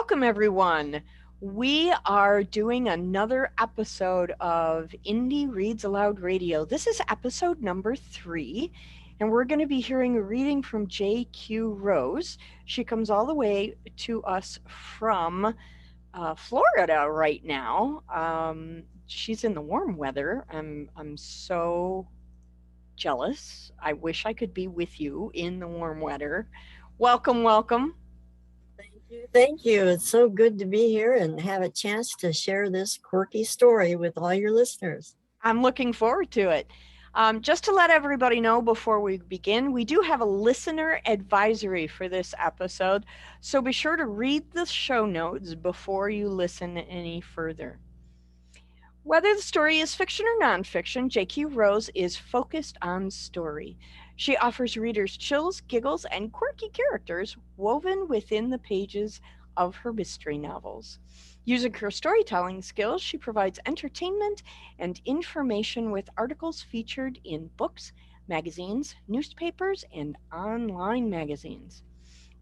Welcome, everyone. We are doing another episode of Indie Reads Aloud Radio. This is episode number 3, and we're going to be hearing a reading from J.Q. Rose. She comes all the way to us from Florida right now. She's in the warm weather. I'm so jealous. I wish I could be with you in the warm weather. Welcome, welcome. Thank you. Thank you. It's so good to be here and have a chance to share this quirky story with all your listeners. I'm looking forward to it. Just to let everybody know before we begin, we do have a listener advisory for this episode, so be sure to read the show notes before you listen any further. Whether the story is fiction or nonfiction, J.Q. Rose is focused on story. She offers readers chills, giggles, and quirky characters woven within the pages of her mystery novels. Using her storytelling skills, she provides entertainment and information with articles featured in books, magazines, newspapers, and online magazines.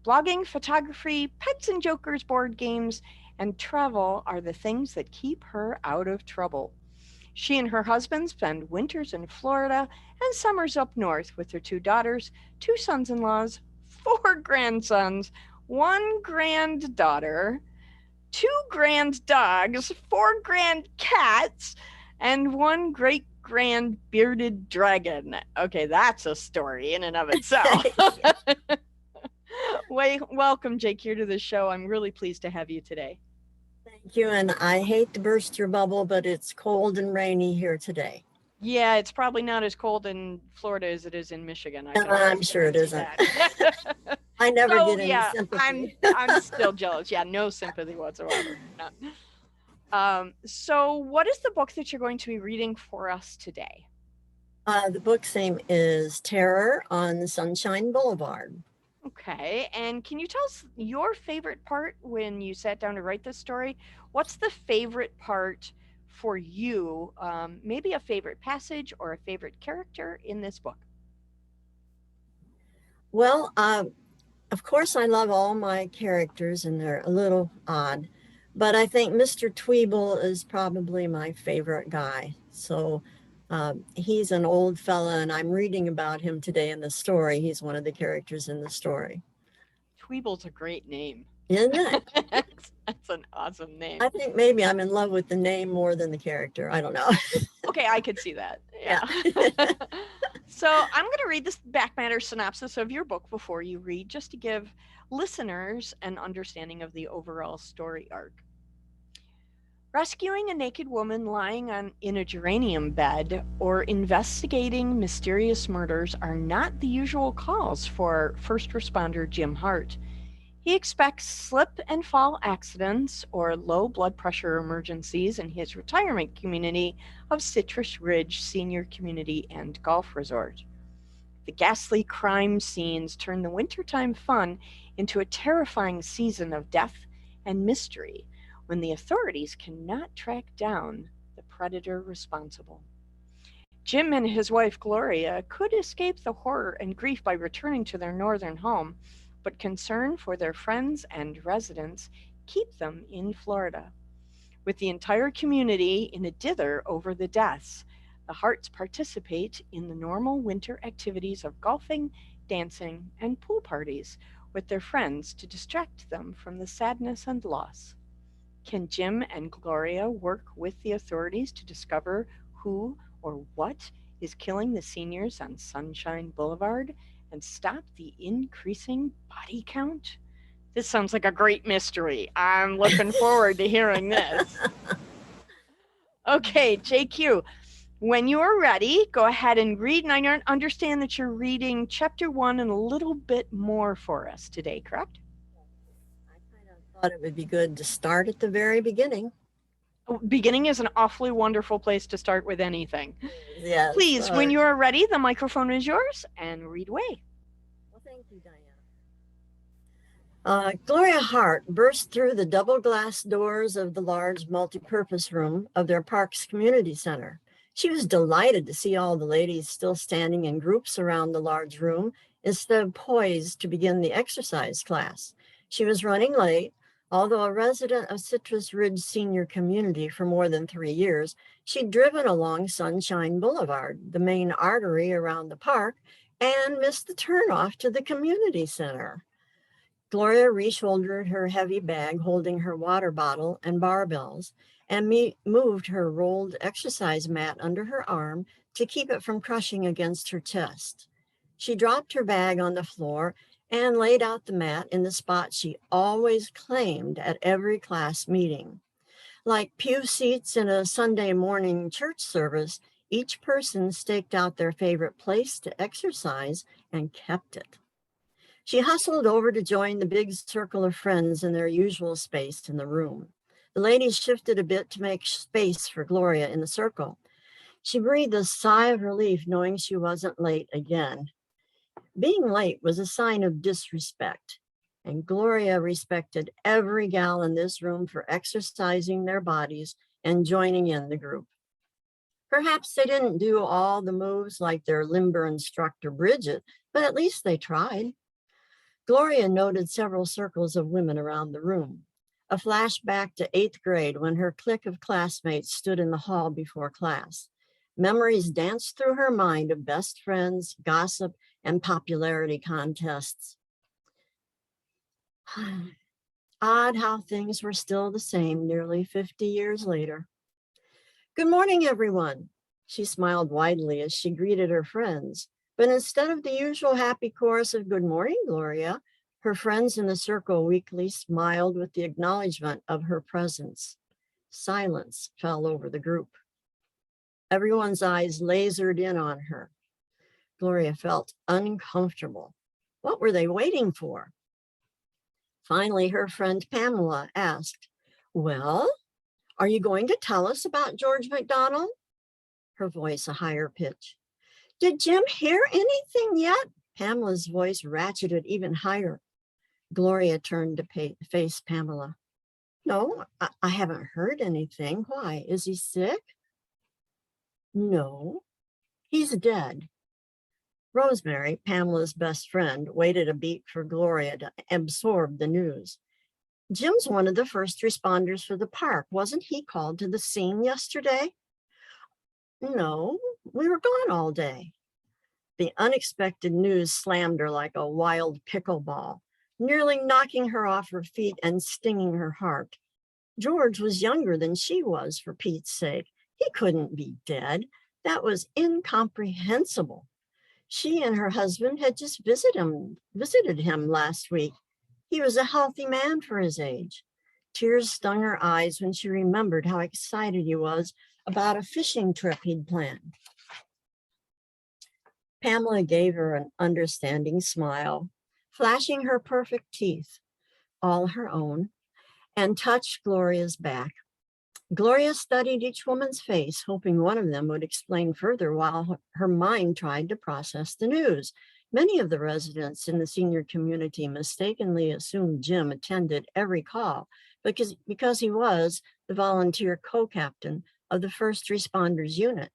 Blogging, photography, pets and jokers, board games, and travel are the things that keep her out of trouble. She and her husband spend winters in Florida and summers up north with their 2 daughters, 2 sons in laws, 4 grandsons, 1 granddaughter, 2 grand dogs, 4 grand cats, and 1 great grand bearded dragon. Okay, that's a story in and of itself. Welcome, Jake, here to the show. I'm really pleased to have you today. Thank you. And I hate to burst your bubble, but it's cold and rainy here today. Yeah, it's probably not as cold in Florida as it is in Michigan. I'm sure it isn't. I never get any sympathy. I'm still jealous. Yeah, no sympathy whatsoever. No. So what is the book that you're going to be reading for us today? The book's name is Terror on Sunshine Boulevard. Okay, and can you tell us your favorite part when you sat down to write this story? What's the favorite part for you? Maybe a favorite passage or a favorite character in this book? Well, of course, I love all my characters, and they're a little odd, but I think Mr. Tweeble is probably my favorite guy. So he's an old fella, and I'm reading about him today in the story. He's one of the characters in the story. Tweeble's a great name. Isn't it? That's an awesome name. I think maybe I'm in love with the name more than the character. I don't know. Okay, I could see that. Yeah. So I'm going to read this back matter synopsis of your book before you read, just to give listeners an understanding of the overall story arc. Rescuing a naked woman lying in a geranium bed or investigating mysterious murders are not the usual calls for first responder Jim Hart. He expects slip and fall accidents or low blood pressure emergencies in his retirement community of Citrus Ridge Senior Community and Golf Resort. The ghastly crime scenes turn the wintertime fun into a terrifying season of death and mystery when the authorities cannot track down the predator responsible. Jim and his wife Gloria could escape the horror and grief by returning to their northern home, but concern for their friends and residents keep them in Florida. With the entire community in a dither over the deaths, the Harts participate in the normal winter activities of golfing, dancing, and pool parties with their friends to distract them from the sadness and loss. Can Jim and Gloria work with the authorities to discover who or what is killing the seniors on Sunshine Boulevard and stop the increasing body count? This sounds like a great mystery. I'm looking forward to hearing this. Okay, JQ, when you're ready, go ahead and read. And I understand that you're reading chapter 1 and a little bit more for us today, correct? I kind of thought it would be good to start at the very beginning. Beginning is an awfully wonderful place to start with anything. Yes. Please, when you are ready, the microphone is yours, and read away. Well, thank you, Diana. Gloria Hart burst through the double glass doors of the large multipurpose room of their Parks Community Center. She was delighted to see all the ladies still standing in groups around the large room instead of poised to begin the exercise class. She was running late, Although a resident of Citrus Ridge Senior Community for more than 3 years, she'd driven along Sunshine Boulevard, the main artery around the park, and missed the turnoff to the community center. Gloria reshouldered her heavy bag, holding her water bottle and barbells, and moved her rolled exercise mat under her arm to keep it from crushing against her chest. She dropped her bag on the floor and laid out the mat in the spot she always claimed at every class meeting. Like pew seats in a Sunday morning church service, each person staked out their favorite place to exercise and kept it. She hustled over to join the big circle of friends in their usual space in the room. The ladies shifted a bit to make space for Gloria in the circle. She breathed a sigh of relief knowing she wasn't late again. Being late was a sign of disrespect, and Gloria respected every gal in this room for exercising their bodies and joining in the group. Perhaps they didn't do all the moves like their limber instructor Bridget, but at least they tried. Gloria noted several circles of women around the room, a flashback to 8th grade when her clique of classmates stood in the hall before class. Memories danced through her mind of best friends, gossip, and popularity contests. Odd how things were still the same nearly 50 years later. Good morning, everyone. She smiled widely as she greeted her friends. But instead of the usual happy chorus of good morning, Gloria, her friends in the circle weakly smiled with the acknowledgement of her presence. Silence fell over the group. Everyone's eyes lasered in on her. Gloria felt uncomfortable. What were they waiting for? Finally, her friend Pamela asked, well, are you going to tell us about George McDonald? Her voice a higher pitch. Did Jim hear anything yet? Pamela's voice ratcheted even higher. Gloria turned to face Pamela. No, I haven't heard anything. Why? Is he sick? No, he's dead. Rosemary, Pamela's best friend, waited a beat for Gloria to absorb the news. Jim's one of the first responders for the park. Wasn't he called to the scene yesterday? No, we were gone all day. The unexpected news slammed her like a wild pickleball, nearly knocking her off her feet and stinging her heart. George was younger than she was, for Pete's sake. He couldn't be dead. That was incomprehensible. She and her husband had just visited him last week. He was a healthy man for his age. Tears stung her eyes when she remembered how excited he was about a fishing trip he'd planned. Pamela gave her an understanding smile, flashing her perfect teeth, all her own, and touched Gloria's back. Gloria studied each woman's face, hoping one of them would explain further while her mind tried to process the news. Many of the residents in the senior community mistakenly assumed Jim attended every call because he was the volunteer co-captain of the first responders unit.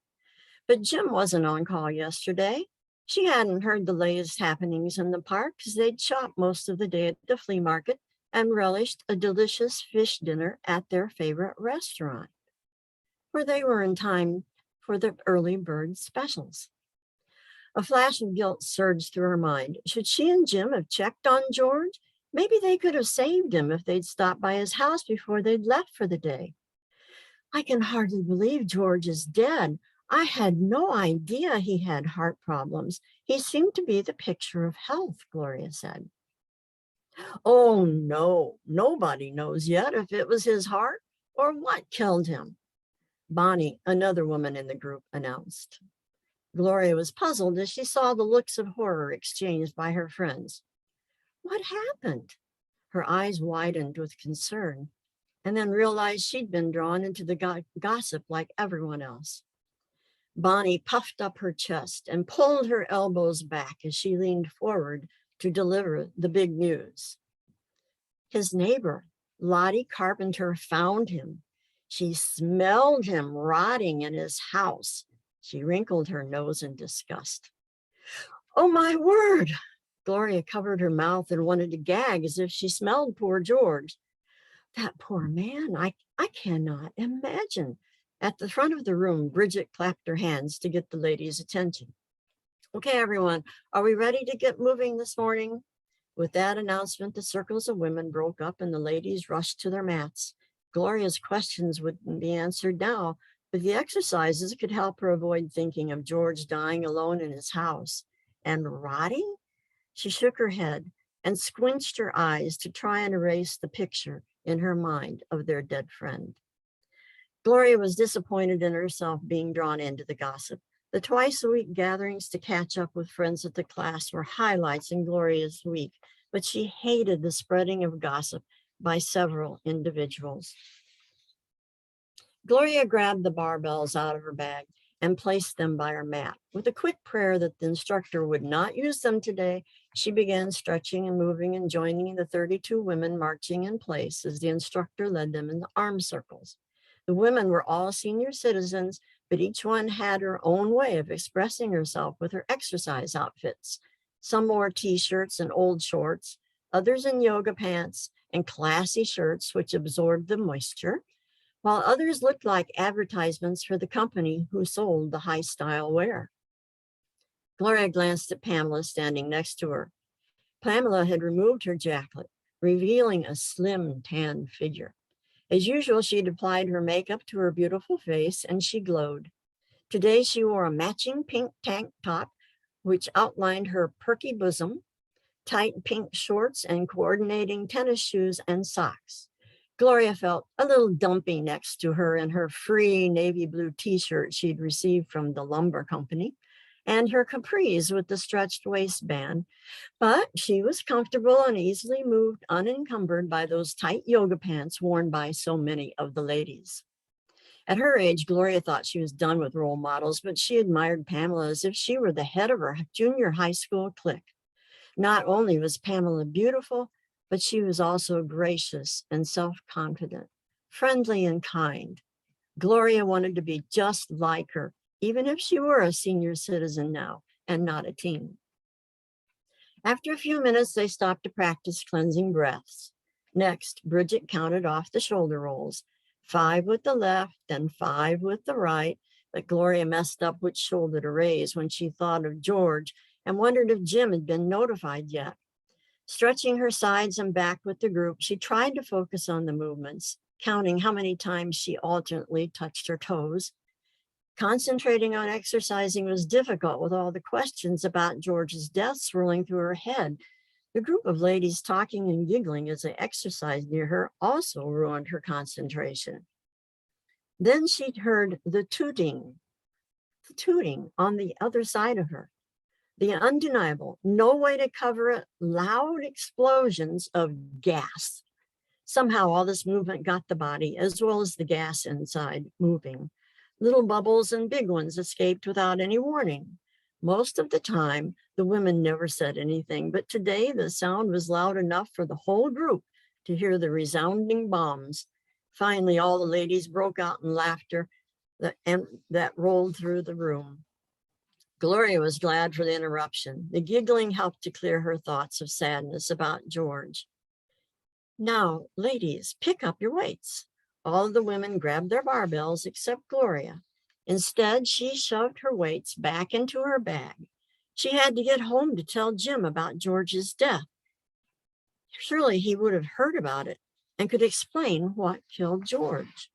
But Jim wasn't on call yesterday. She hadn't heard the latest happenings in the park because they'd shopped most of the day at the flea market and relished a delicious fish dinner at their favorite restaurant, where they were in time for the early bird specials. A flash of guilt surged through her mind. Should she and Jim have checked on George? Maybe they could have saved him if they'd stopped by his house before they'd left for the day. I can hardly believe George is dead. I had no idea he had heart problems. He seemed to be the picture of health, Gloria said. Oh, no, nobody knows yet if it was his heart or what killed him, Bonnie, another woman in the group, announced. Gloria was puzzled as she saw the looks of horror exchanged by her friends. What happened? Her eyes widened with concern, and then realized she'd been drawn into the gossip like everyone else. Bonnie puffed up her chest and pulled her elbows back as she leaned forward to deliver the big news. His neighbor, Lottie Carpenter, found him. She smelled him rotting in his house. She wrinkled her nose in disgust. Oh, my word! Gloria covered her mouth and wanted to gag as if she smelled poor George. That poor man, I cannot imagine. At the front of the room, Bridget clapped her hands to get the ladies' attention. Okay, everyone, are we ready to get moving this morning? With that announcement, the circles of women broke up and the ladies rushed to their mats. Gloria's questions wouldn't be answered now, but the exercises could help her avoid thinking of George dying alone in his house. And rotting? She shook her head and squinched her eyes to try and erase the picture in her mind of their dead friend. Gloria was disappointed in herself being drawn into the gossip. The twice-a-week gatherings to catch up with friends at the class were highlights in Gloria's week, but she hated the spreading of gossip by several individuals. Gloria grabbed the barbells out of her bag and placed them by her mat. With a quick prayer that the instructor would not use them today, she began stretching and moving and joining the 32 women marching in place as the instructor led them in the arm circles. The women were all senior citizens, but each one had her own way of expressing herself with her exercise outfits. Some wore t-shirts and old shorts, others in yoga pants and classy shirts which absorbed the moisture, while others looked like advertisements for the company who sold the high-style wear. Gloria glanced at Pamela standing next to her. Pamela had removed her jacket, revealing a slim, tan figure. As usual, she'd applied her makeup to her beautiful face, and she glowed. Today, she wore a matching pink tank top, which outlined her perky bosom, tight pink shorts, and coordinating tennis shoes and socks. Gloria felt a little dumpy next to her in her free navy blue t-shirt she'd received from the lumber company, and her capris with the stretched waistband, but she was comfortable and easily moved unencumbered by those tight yoga pants worn by so many of the ladies. At her age, Gloria thought she was done with role models, but she admired Pamela as if she were the head of her junior high school clique. Not only was Pamela beautiful, but she was also gracious and self-confident, friendly and kind. Gloria wanted to be just like her, even if she were a senior citizen now and not a teen. After a few minutes, they stopped to practice cleansing breaths. Next, Bridget counted off the shoulder rolls, 5 with the left and 5 with the right, but Gloria messed up which shoulder to raise when she thought of George and wondered if Jim had been notified yet. Stretching her sides and back with the group, she tried to focus on the movements, counting how many times she alternately touched her toes. Concentrating on exercising was difficult with all the questions about George's death swirling through her head. The group of ladies talking and giggling as they exercised near her also ruined her concentration. Then she'd heard the tooting on the other side of her. The undeniable, no way to cover it, loud explosions of gas. Somehow all this movement got the body, as well as the gas inside, moving. Little bubbles and big ones escaped without any warning. Most of the time, the women never said anything, but today the sound was loud enough for the whole group to hear the resounding bombs. Finally, all the ladies broke out in laughter that rolled through the room. Gloria was glad for the interruption. The giggling helped to clear her thoughts of sadness about George. Now, ladies, pick up your weights. All of the women grabbed their barbells except Gloria. Instead, she shoved her weights back into her bag. She had to get home to tell Jim about George's death. Surely he would have heard about it and could explain what killed George.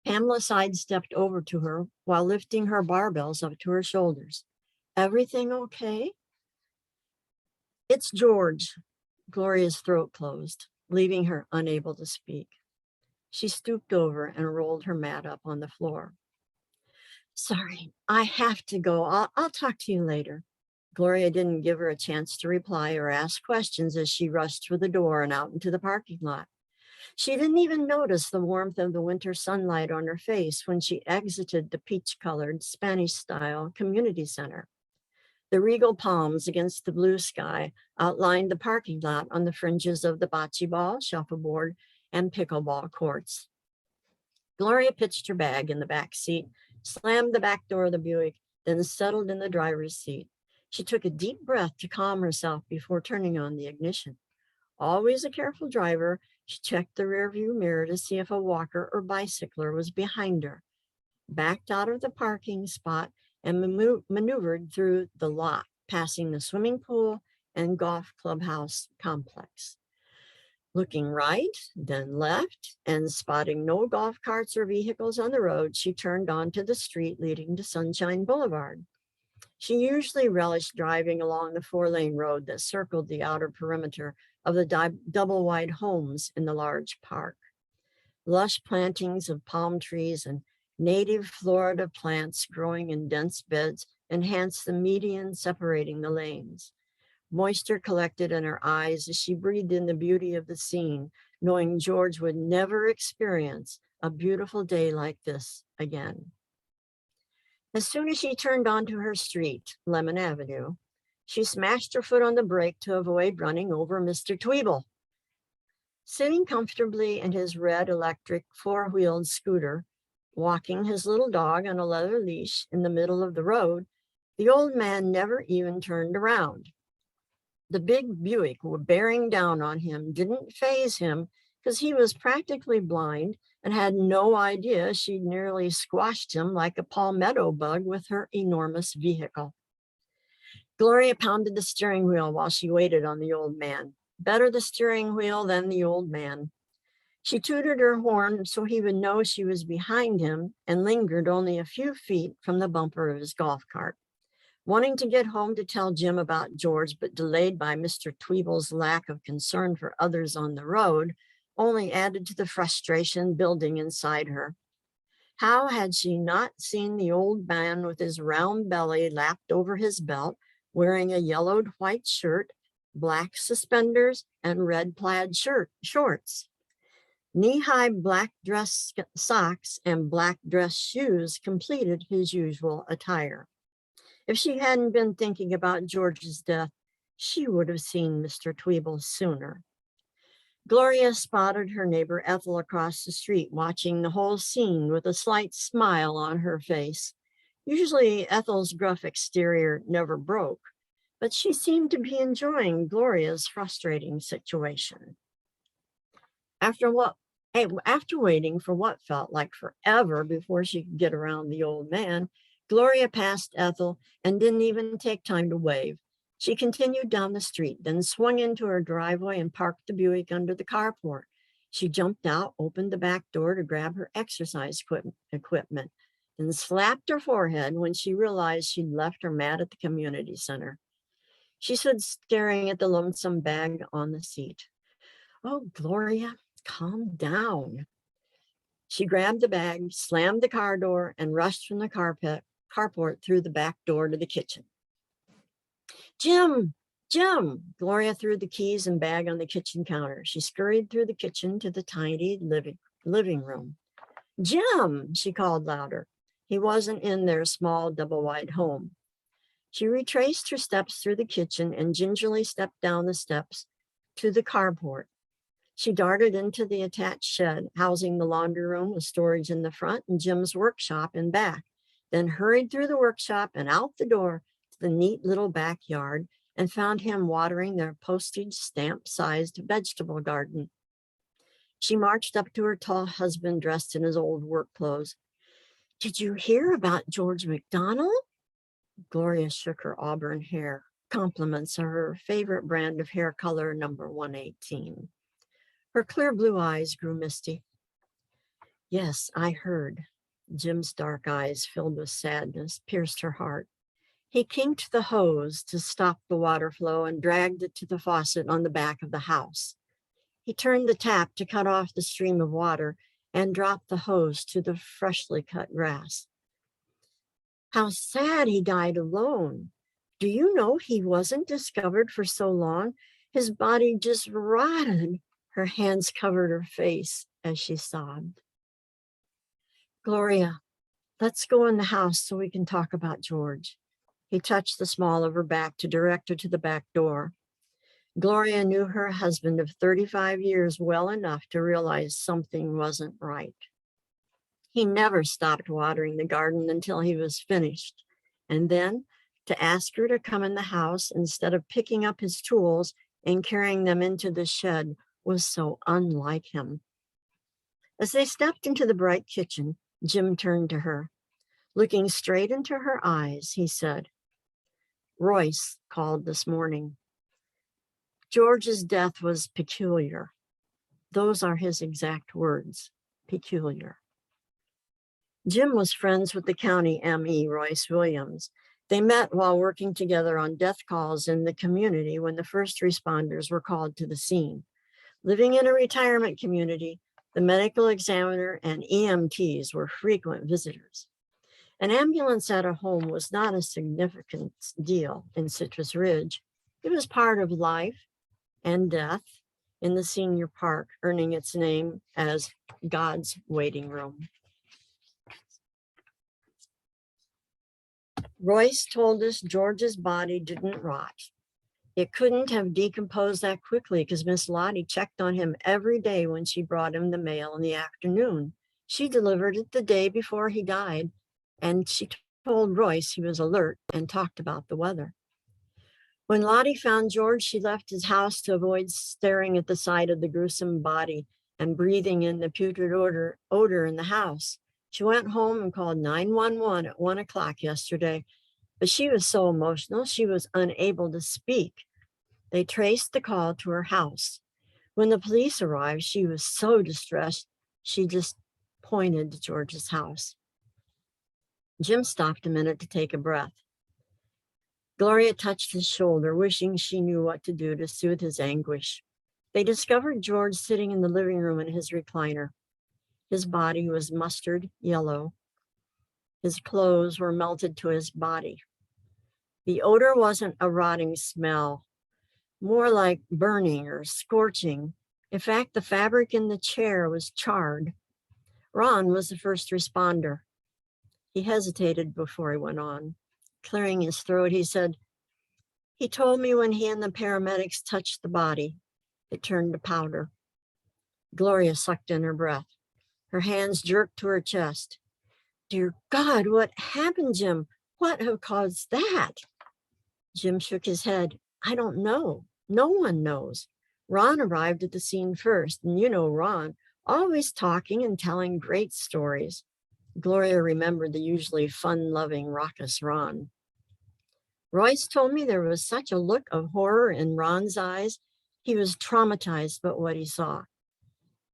Pamela sidestepped over to her while lifting her barbells up to her shoulders. Everything okay? It's George. Gloria's throat closed, leaving her unable to speak. She stooped over and rolled her mat up on the floor. Sorry, I have to go. I'll talk to you later. Gloria didn't give her a chance to reply or ask questions as she rushed for the door and out into the parking lot. She didn't even notice the warmth of the winter sunlight on her face when she exited the peach-colored Spanish-style community center. The regal palms against the blue sky outlined the parking lot on the fringes of the bocce ball, shuffleboard, and pickleball courts. Gloria pitched her bag in the back seat, slammed the back door of the Buick, then settled in the driver's seat. She took a deep breath to calm herself before turning on the ignition. Always a careful driver, she checked the rearview mirror to see if a walker or bicycler was behind her, backed out of the parking spot, and maneuvered through the lot, passing the swimming pool and golf clubhouse complex. Looking right, then left, and spotting no golf carts or vehicles on the road, she turned onto the street leading to Sunshine Boulevard. She usually relished driving along the 4-lane road that circled the outer perimeter of the double-wide homes in the large park. Lush plantings of palm trees and native Florida plants growing in dense beds enhanced the median separating the lanes. Moisture collected in her eyes as she breathed in the beauty of the scene, knowing George would never experience a beautiful day like this again. As soon as she turned onto her street, Lemon Avenue, she smashed her foot on the brake to avoid running over Mr. Tweeble. Sitting comfortably in his red electric 4-wheeled scooter, walking his little dog on a leather leash in the middle of the road, the old man never even turned around. The big Buick bearing down on him didn't faze him because he was practically blind and had no idea she'd nearly squashed him like a palmetto bug with her enormous vehicle. Gloria pounded the steering wheel while she waited on the old man. Better the steering wheel than the old man. She tooted her horn so he would know she was behind him and lingered only a few feet from the bumper of his golf cart. Wanting to get home to tell Jim about George, but delayed by Mr. Tweeble's lack of concern for others on the road, only added to the frustration building inside her. How had she not seen the old man with his round belly lapped over his belt, wearing a yellowed white shirt, black suspenders, and red plaid shorts? Knee-high black dress socks and black dress shoes completed his usual attire. If she hadn't been thinking about George's death, she would have seen Mr. Tweeble sooner. Gloria spotted her neighbor Ethel across the street, watching the whole scene with a slight smile on her face. Usually Ethel's gruff exterior never broke, but she seemed to be enjoying Gloria's frustrating situation. After waiting for what felt like forever before she could get around the old man, Gloria passed Ethel and didn't even take time to wave. She continued down the street, then swung into her driveway and parked the Buick under the carport. She jumped out, opened the back door to grab her exercise equipment, then slapped her forehead when she realized she'd left her mat at the community center. She stood staring at the lonesome bag on the seat. Oh, Gloria, calm down. She grabbed the bag, slammed the car door, and rushed from the carport through the back door to the kitchen. Jim! Gloria threw the keys and bag on the kitchen counter. She scurried through the kitchen to the tiny living room. Jim, she called louder. He wasn't in their small double-wide home. She retraced her steps through the kitchen and gingerly stepped down the steps to the carport. She darted into the attached shed, housing the laundry room with storage in the front and Jim's workshop in back, then hurried through the workshop and out the door to the neat little backyard and found him watering their postage stamp-sized vegetable garden. She marched up to her tall husband dressed in his old work clothes. Did you hear about George McDonald? Gloria shook her auburn hair, compliments of her favorite brand of hair color, number 118. Her clear blue eyes grew misty. Yes, I heard. Jim's dark eyes, filled with sadness, pierced her heart. He kinked the hose to stop the water flow and dragged it to the faucet on the back of the house. He turned the tap to cut off the stream of water and dropped the hose to the freshly cut grass. How sad he died alone. Do you know he wasn't discovered for so long? His body just rotted. Her hands covered her face as she sobbed. Gloria, let's go in the house so we can talk about George. He touched the small of her back to direct her to the back door. Gloria knew her husband of 35 years well enough to realize something wasn't right. He never stopped watering the garden until he was finished. And then to ask her to come in the house instead of picking up his tools and carrying them into the shed was so unlike him. As they stepped into the bright kitchen, Jim turned to her. Looking straight into her eyes, he said, "Royce called this morning. George's death was peculiar." Those are his exact words, peculiar. Jim was friends with the county ME, Royce Williams. They met while working together on death calls in the community when the first responders were called to the scene. Living in a retirement community, the medical examiner and EMTs were frequent visitors. An ambulance at a home was not a significant deal in Citrus Ridge. It was part of life and death in the senior park, earning its name as God's waiting room. Royce told us George's body didn't rot. It couldn't have decomposed that quickly because Miss Lottie checked on him every day when she brought him the mail in the afternoon. She delivered it the day before he died, and she told Royce he was alert and talked about the weather. When Lottie found George, she left his house to avoid staring at the sight of the gruesome body and breathing in the putrid odor in the house. She went home and called 911 at 1 o'clock yesterday, but she was so emotional she was unable to speak. They traced the call to her house. When the police arrived, she was so distressed, she just pointed to George's house. Jim stopped a minute to take a breath. Gloria touched his shoulder, wishing she knew what to do to soothe his anguish. They discovered George sitting in the living room in his recliner. His body was mustard yellow. His clothes were melted to his body. The odor wasn't a rotting smell, more like burning or scorching. In fact, the fabric in the chair was charred. Ron was the first responder. He hesitated before he went on. Clearing his throat, he said, "He told me when he and the paramedics touched the body, it turned to powder." Gloria sucked in her breath. Her hands jerked to her chest. "Dear God, what happened, Jim? What have caused that?" Jim shook his head. "I don't know. No one knows. Ron arrived at the scene first, and you know Ron, always talking and telling great stories." Gloria remembered the usually fun-loving, raucous Ron. "Royce told me there was such a look of horror in Ron's eyes. He was traumatized by what he saw.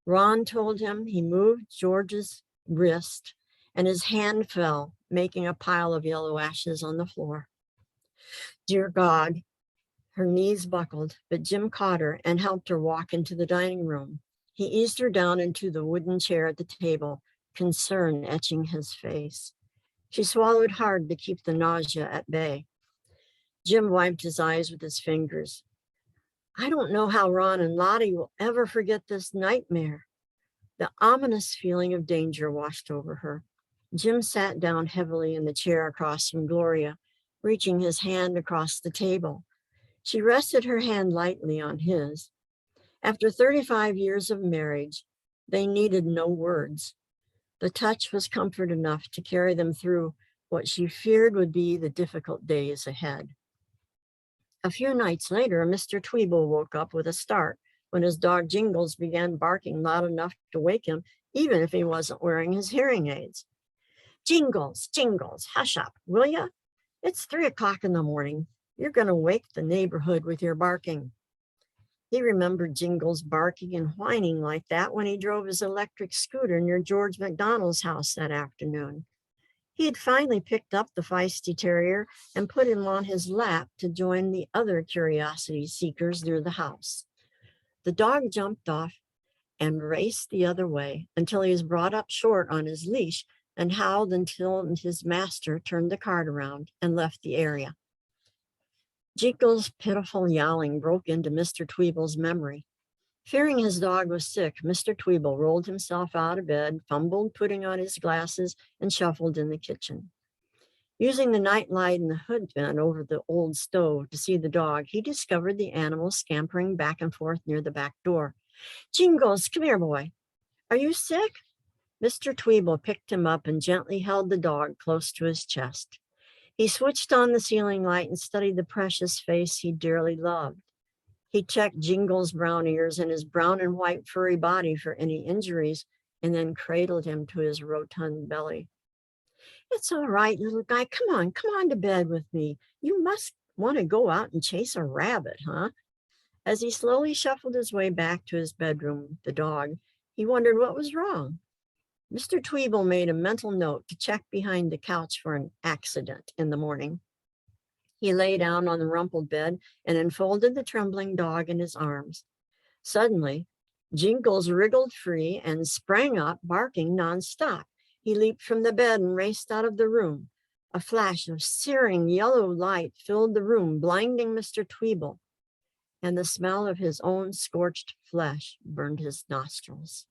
Ron told him he moved George's wrist and his hand fell, making a pile of yellow ashes on the floor." Dear God. Her knees buckled, but Jim caught her and helped her walk into the dining room. He eased her down into the wooden chair at the table, concern etching his face. She swallowed hard to keep the nausea at bay. Jim wiped his eyes with his fingers. "I don't know how Ron and Lottie will ever forget this nightmare." The ominous feeling of danger washed over her. Jim sat down heavily in the chair across from Gloria, reaching his hand across the table. She rested her hand lightly on his. After 35 years of marriage, they needed no words. The touch was comfort enough to carry them through what she feared would be the difficult days ahead. A few nights later, Mr. Tweeble woke up with a start when his dog Jingles began barking loud enough to wake him, even if he wasn't wearing his hearing aids. "Jingles, Jingles, hush up, will ya? It's 3 o'clock in the morning. You're going to wake the neighborhood with your barking." He remembered Jingles barking and whining like that when he drove his electric scooter near George McDonald's house that afternoon. He had finally picked up the feisty terrier and put him on his lap to join the other curiosity seekers near the house. The dog jumped off and raced the other way until he was brought up short on his leash and howled until his master turned the cart around and left the area. Jingles' pitiful yowling broke into Mr. Tweeble's memory. Fearing his dog was sick, Mr. Tweeble rolled himself out of bed, fumbled putting on his glasses, and shuffled in the kitchen. Using the night light in the hood vent over the old stove to see the dog, he discovered the animal scampering back and forth near the back door. "Jingles, come here, boy. Are you sick?" Mr. Tweeble picked him up and gently held the dog close to his chest. He switched on the ceiling light and studied the precious face he dearly loved. He checked Jingle's brown ears and his brown and white furry body for any injuries, and then cradled him to his rotund belly. It's all right, little guy. Come on to bed with me. You must want to go out and chase a rabbit, huh? As he slowly shuffled his way back to his bedroom, the dog, he wondered what was wrong. Mr. Tweeble made a mental note to check behind the couch for an accident in the morning. He lay down on the rumpled bed and enfolded the trembling dog in his arms. Suddenly, Jingles wriggled free and sprang up, barking nonstop. He leaped from the bed and raced out of the room. A flash of searing yellow light filled the room, blinding Mr. Tweeble, and the smell of his own scorched flesh burned his nostrils.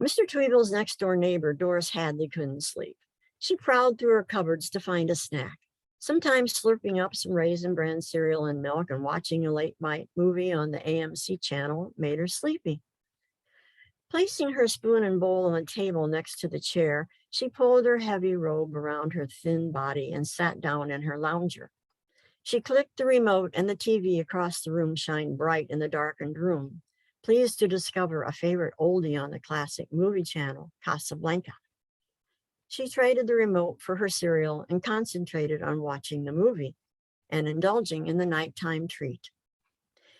Mr. Tweeble's next-door neighbor, Doris Hadley, couldn't sleep. She prowled through her cupboards to find a snack, sometimes slurping up some Raisin Bran cereal and milk and watching a late-night movie on the AMC channel made her sleepy. Placing her spoon and bowl on the table next to the chair, she pulled her heavy robe around her thin body and sat down in her lounger. She clicked the remote and the TV across the room shined bright in the darkened room, pleased to discover a favorite oldie on the classic movie channel, Casablanca. She traded the remote for her cereal and concentrated on watching the movie and indulging in the nighttime treat.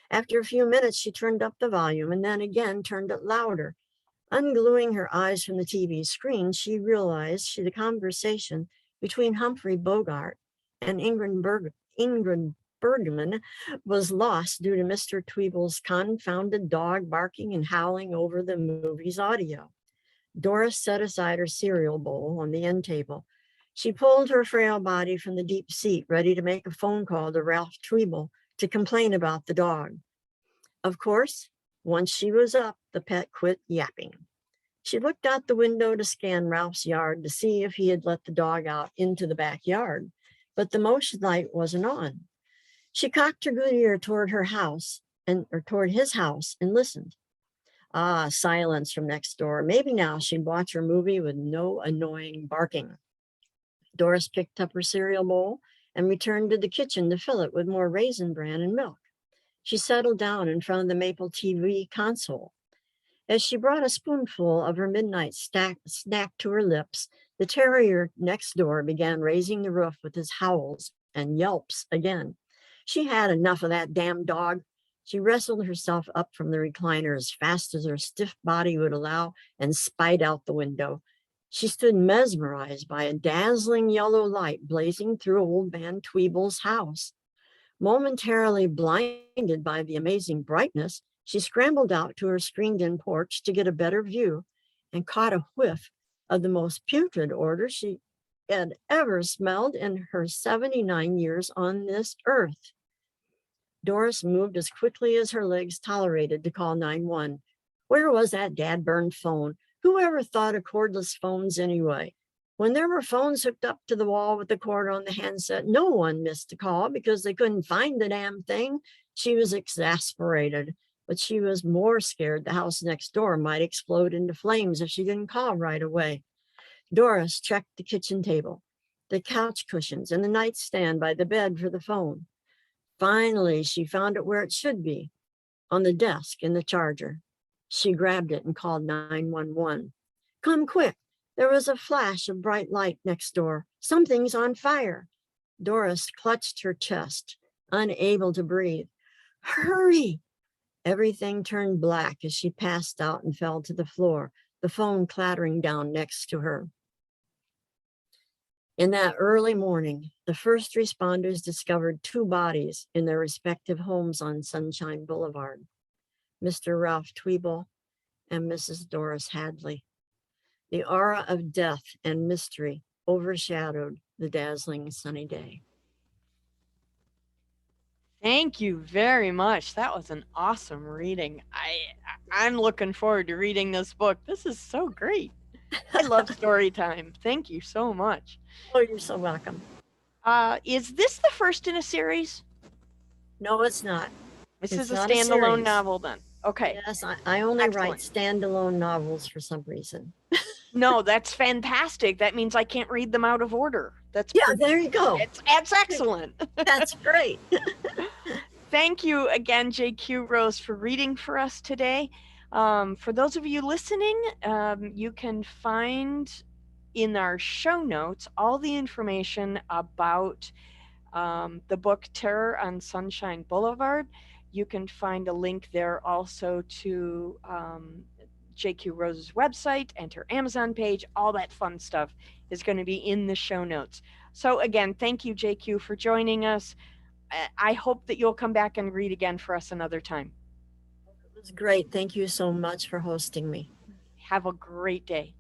After a few minutes, she turned up the volume and then again turned it louder. Ungluing her eyes from the TV screen, she realized the conversation between Humphrey Bogart and Ingrid Bergman was lost due to Mr. Tweeble's confounded dog barking and howling over the movie's audio. Doris set aside her cereal bowl on the end table. She pulled her frail body from the deep seat, ready to make a phone call to Ralph Tweeble to complain about the dog. Of course, once she was up, the pet quit yapping. She looked out the window to scan Ralph's yard to see if he had let the dog out into the backyard, but the motion light wasn't on. She cocked her good ear toward toward his house and listened. Ah, silence from next door. Maybe now she'd watch her movie with no annoying barking. Doris picked up her cereal bowl and returned to the kitchen to fill it with more Raisin Bran and milk. She settled down in front of the maple TV console. As she brought a spoonful of her midnight snack to her lips, the terrier next door began raising the roof with his howls and yelps again. She had enough of that damn dog. She wrestled herself up from the recliner as fast as her stiff body would allow and spied out the window. She stood mesmerized by a dazzling yellow light blazing through old man Tweeble's house. Momentarily blinded by the amazing brightness, she scrambled out to her screened-in porch to get a better view and caught a whiff of the most putrid odor she had ever smelled in her 79 years on this earth. Doris moved as quickly as her legs tolerated to call 911. Where was that dad-burned phone? Who ever thought of cordless phones anyway? When there were phones hooked up to the wall with the cord on the handset, no one missed a call because they couldn't find the damn thing. She was exasperated, but she was more scared the house next door might explode into flames if she didn't call right away. Doris checked the kitchen table, the couch cushions, and the nightstand by the bed for the phone. Finally, she found it where it should be, on the desk in the charger. She grabbed it and called 911. Come quick. There was a flash of bright light next door. Something's on fire. Doris clutched her chest, unable to breathe. Hurry! Everything turned black as she passed out and fell to the floor, the phone clattering down next to her. In that early morning, the first responders discovered two bodies in their respective homes on Sunshine Boulevard, Mr. Ralph Tweeble and Mrs. Doris Hadley. The aura of death and mystery overshadowed the dazzling sunny day. Thank you very much. That was an awesome reading. I'm looking forward to reading this book. This is so great. I love story time. Thank you so much. Oh, you're so welcome. Is this the first in a series? No, it's not. This is a standalone novel then. Okay. Yes, I only write standalone novels for some reason. No, that's fantastic. That means I can't read them out of order. There you go. That's excellent. That's great. Thank you again, JQ Rose, for reading for us today. For those of you listening, you can find in our show notes all the information about the book Terror on Sunshine Boulevard. You can find a link there also to JQ Rose's website and her Amazon page. All that fun stuff is going to be in the show notes. So, again, thank you, JQ, for joining us. I hope that you'll come back and read again for us another time. It was great. Thank you so much for hosting me. Have a great day.